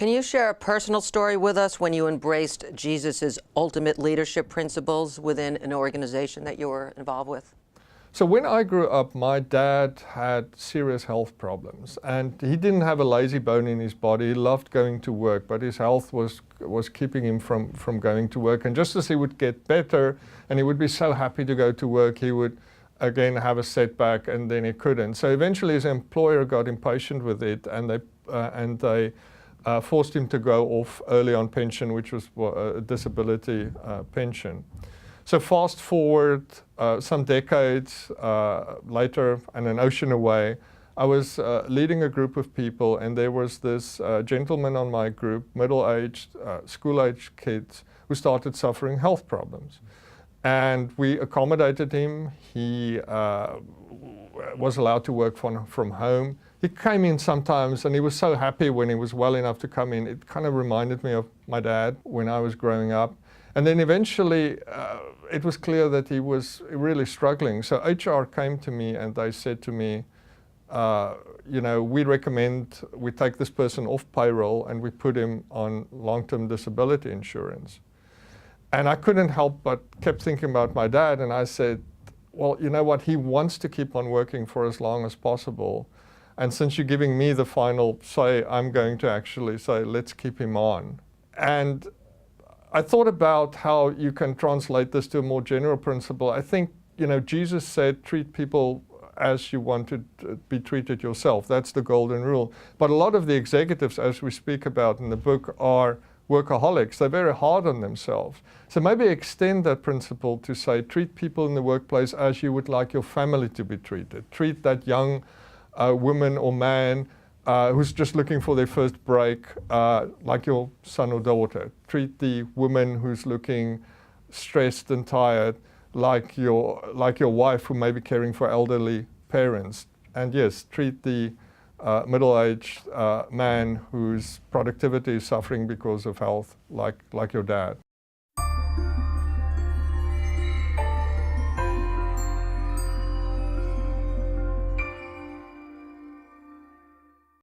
Can you share a personal story with us when you embraced Jesus's ultimate leadership principles within an organization that you were involved with? So when I grew up, my dad had serious health problems, and he didn't have a lazy bone in his body. He loved going to work, but his health was keeping him from going to work. And just as he would get better and he would be so happy to go to work, he would again have a setback, and then he couldn't. So eventually his employer got impatient with it, and they forced him to go off early on pension, which was a disability pension. So fast forward some decades later and an ocean away, I was leading a group of people, and there was this gentleman on my group, middle-aged, school-aged kids, who started suffering health problems. And we accommodated him. He was allowed to work from home. He came in sometimes, and he was so happy when he was well enough to come in. It kind of reminded me of my dad when I was growing up. And then eventually, it was clear that he was really struggling. So HR came to me and they said to me, you know, we recommend we take this person off payroll and we put him on long-term disability insurance. And I couldn't help but kept thinking about my dad, and I said, well, you know what, he wants to keep on working for as long as possible. And since you're giving me the final say, I'm going to actually say, let's keep him on. And I thought about how you can translate this to a more general principle. I think, you know, Jesus said, treat people as you want to be treated yourself. That's the golden rule. But a lot of the executives, as we speak about in the book, are workaholics. They're very hard on themselves. So maybe extend that principle to say, treat people in the workplace as you would like your family to be treated. Treat that young woman or man who's just looking for their first break, like your son or daughter. Treat the woman who's looking stressed and tired like your wife who may be caring for elderly parents. And yes, treat the middle-aged man whose productivity is suffering because of health like your dad.